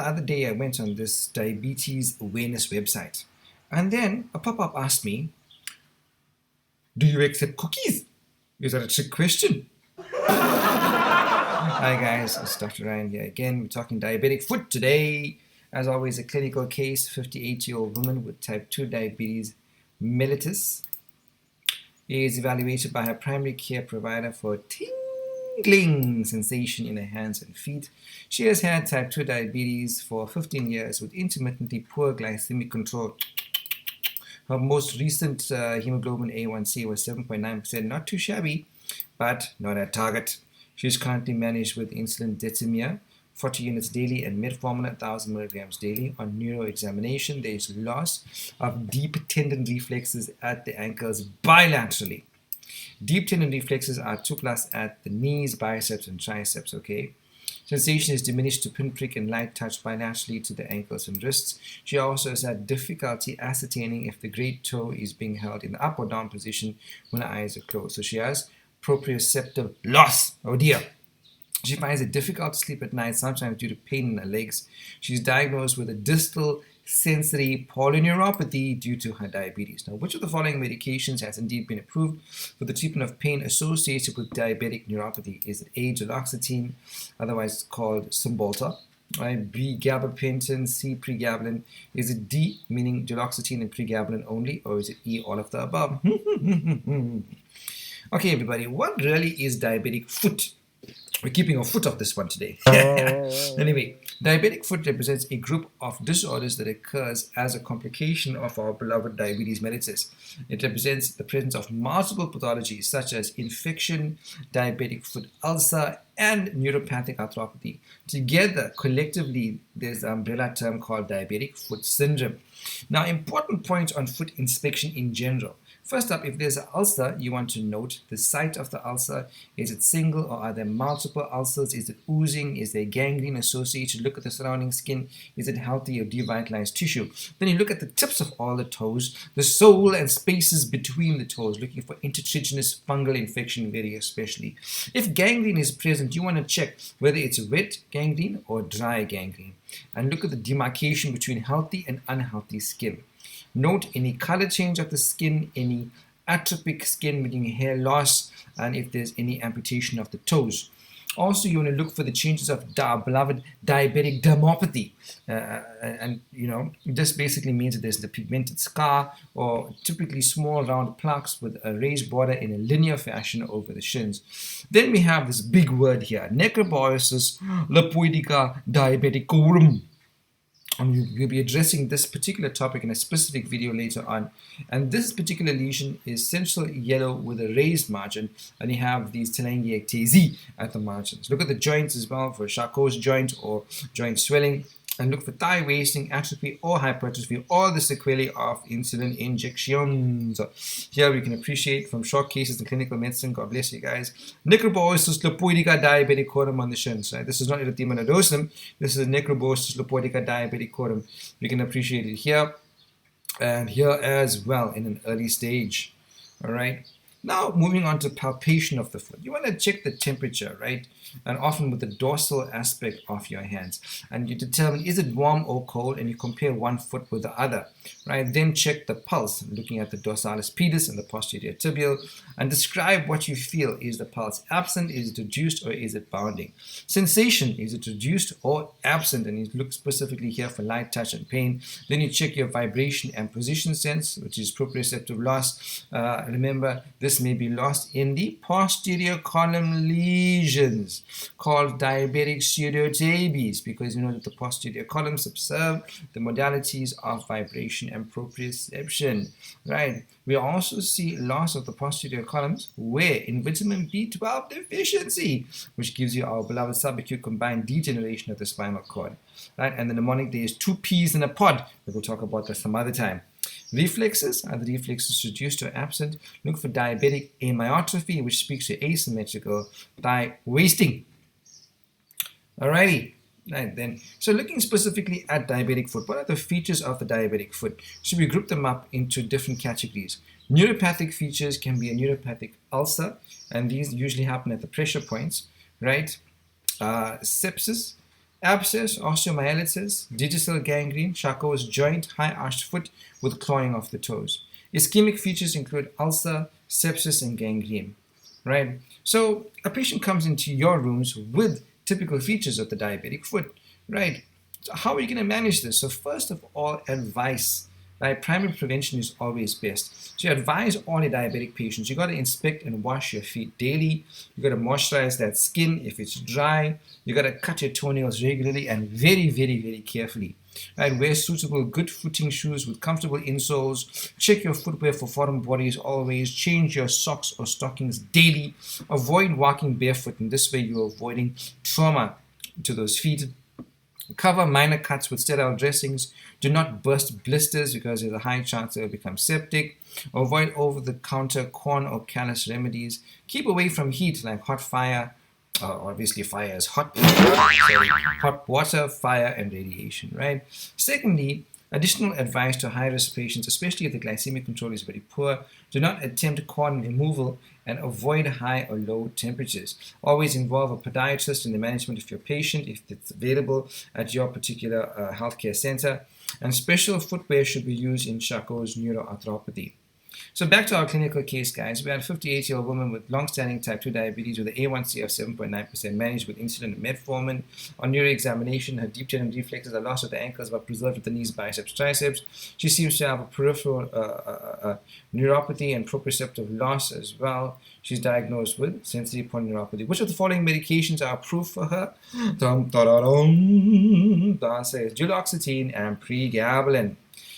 the other day I went on this diabetes awareness website, and then a pop-up asked me, do you accept cookies? Is that a trick question? Hi guys, it's Dr. Ryan here again. We're talking diabetic foot today. As always, a clinical case, 58-year-old woman with type 2 diabetes mellitus is evaluated by her primary care provider for tingling sensation in her hands and feet. She has had type 2 diabetes for 15 years with intermittently poor glycemic control. Her most recent hemoglobin A1C was 7.9%, not too shabby, but not at target. She is currently managed with insulin detamir, 40 units daily, and metformin, 1,000 milligrams daily. On neuroexamination, there is loss of deep tendon reflexes at the ankles bilaterally. Deep tendon reflexes are 2+ at the knees, biceps, and triceps, okay? Sensation is diminished to pinprick and light touch bilaterally to the ankles and wrists. She also has had difficulty ascertaining if the great toe is being held in the up or down position when her eyes are closed. So she has proprioceptive loss. Oh dear. She finds it difficult to sleep at night, sometimes due to pain in her legs. She's diagnosed with a distal sensory polyneuropathy due to her diabetes. Now, which of the following medications has indeed been approved for the treatment of pain associated with diabetic neuropathy? Is it A, duloxetine, otherwise called Cymbalta, right? B, gabapentin, C, pregabalin? Is it D, meaning duloxetine and pregabalin only, or is it E, all of the above? Okay, everybody, what really is diabetic foot? We're keeping a foot off this one today. Anyway, diabetic foot represents a group of disorders that occurs as a complication of our beloved diabetes mellitus. It represents the presence of multiple pathologies such as infection, diabetic foot ulcer, and neuropathic arthropathy. Together, collectively, there's an umbrella term called diabetic foot syndrome. Now, important points on foot inspection in general. First up, if there's an ulcer, you want to note the site of the ulcer. Is it single or are there multiple ulcers? Is it oozing? Is there gangrene associated? Look at the surrounding skin. Is it healthy or devitalized tissue? Then you look at the tips of all the toes, the sole and spaces between the toes, looking for intertriginous fungal infection very especially. If gangrene is present, you want to check whether it's wet gangrene or dry gangrene. And look at the demarcation between healthy and unhealthy skin. Note any color change of the skin, any atrophic skin, meaning hair loss, and if there's any amputation of the toes. Also, you want to look for the changes of beloved diabetic dermopathy. And this basically means that there's the pigmented scar or typically small round plaques with a raised border in a linear fashion over the shins. Then we have this big word here, necrobiosis lipoidica diabeticorum. And we'll be addressing this particular topic in a specific video later on. And this particular lesion is central yellow with a raised margin, and you have these telangiectasia at the margins. Look at the joints as well for Charcot's joint or joint swelling, and look for thigh wasting, atrophy, or hypertrophy, or the sequelae of insulin injections. Here we can appreciate from short cases in clinical medicine, God bless you guys, necrobiosis lipoidica diabeticorum on the shins. Right? This is not erythema nodosum, this is necrobiosis lipoidica diabeticorum. We can appreciate it here and here as well in an early stage. All right. Now, moving on to palpation of the foot. You want to check the temperature, right? And often with the dorsal aspect of your hands. And you determine, is it warm or cold? And you compare one foot with the other, right? Then check the pulse, looking at the dorsalis pedis and the posterior tibial. And describe what you feel. Is the pulse absent? Is it reduced? Or is it bounding? Sensation, is it reduced or absent? And you look specifically here for light touch and pain. Then you check your vibration and position sense, which is proprioceptive loss. Remember, this may be lost in the posterior column lesions called diabetic pseudotabies, because you know that the posterior columns observe the modalities of vibration and proprioception, right? We also see loss of the posterior columns where in vitamin B12 deficiency, which gives you our beloved subacute combined degeneration of the spinal cord, right? And the mnemonic there is 2 peas in a pod, but we'll talk about that some other time. Reflexes, are the reflexes reduced or absent? Look for diabetic amyotrophy, which speaks to asymmetrical thigh wasting. Alrighty, right then. So looking specifically at diabetic foot, what are the features of the diabetic foot? So we group them up into different categories. Neuropathic features can be a neuropathic ulcer, and these usually happen at the pressure points, right? Sepsis, Abscess, osteomyelitis, digital gangrene, Charcot's joint, high arched foot with clawing of the toes. Ischemic features include ulcer, sepsis, and gangrene. Right? So a patient comes into your rooms with typical features of the diabetic foot. Right? So how are you going to manage this? So first of all, advice. Right? Primary prevention is always best. So you advise all your diabetic patients, you got to inspect and wash your feet daily. You got to moisturize that skin if it's dry. You got to cut your toenails regularly and very, very, very carefully. Right? Wear suitable, good footing shoes with comfortable insoles. Check your footwear for foreign bodies always. Change your socks or stockings daily. Avoid walking barefoot. In this way, you're avoiding trauma to those feet. Cover minor cuts with sterile dressings. Do not burst blisters because there's a high chance they'll become septic. Avoid over-the-counter corn or callus remedies. Keep away from heat like hot fire. Obviously, fire is hot. Hot water, fire, and radiation, right? Secondly, additional advice to high-risk patients, especially if the glycemic control is very poor, do not attempt corn removal and avoid high or low temperatures. Always involve a podiatrist in the management of your patient if it's available at your particular healthcare center. And special footwear should be used in Charcot's neuroarthropathy. So back to our clinical case, guys. We had a 58-year-old woman with long-standing type 2 diabetes with an A1C of 7.9%, managed with insulin and metformin. On neuroexamination, her deep tendon reflexes are lost at the ankles but preserved at the knees, biceps, triceps. She seems to have a peripheral neuropathy and proprioceptive loss as well. She's diagnosed with sensory polyneuropathy. Which of the following medications are approved for her? The answer is duloxetine and pregabalin.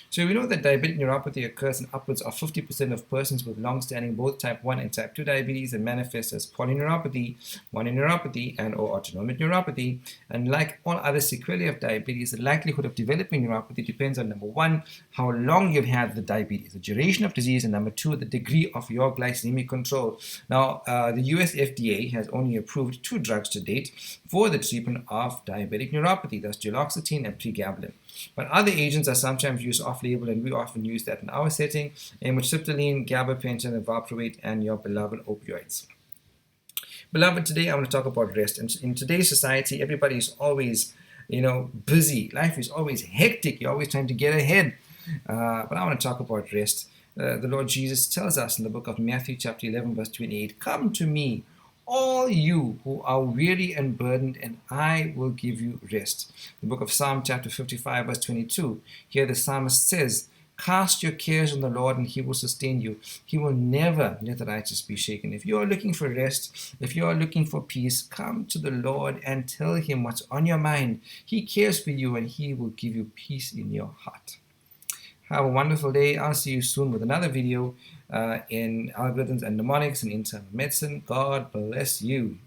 So we know that diabetic neuropathy occurs in upwards of 50% of persons with long-standing both type 1 and type 2 diabetes and manifests as polyneuropathy, mono-neuropathy, and or autonomic neuropathy. And like all other sequelae of diabetes, the likelihood of developing neuropathy depends on, number one, how long you've had the diabetes, the duration of disease, and number two, the degree of your glycemic control. Now, the US FDA has only approved 2 drugs to date for the treatment of diabetic neuropathy, that's duloxetine and pregabalin. But other agents are sometimes used off-label, and we often use that in our setting, amitriptyline, gabapentin, valproate, and your beloved opioids. Beloved, today I want to talk about rest. And in today's society, everybody is always, busy. Life is always hectic. You're always trying to get ahead. But I want to talk about rest. The Lord Jesus tells us in the book of Matthew, chapter 11, verse 28, "Come to me, all you who are weary and burdened, and I will give you rest." The book of Psalm chapter 55 verse 22. Here the psalmist says, "Cast your cares on the Lord and he will sustain you. He will never let the righteous be shaken." If you are looking for rest, if you are looking for peace, come to the Lord and tell him what's on your mind. He cares for you and he will give you peace in your heart. Have a wonderful day. I'll see you soon with another video in algorithms and mnemonics and internal medicine. God bless you.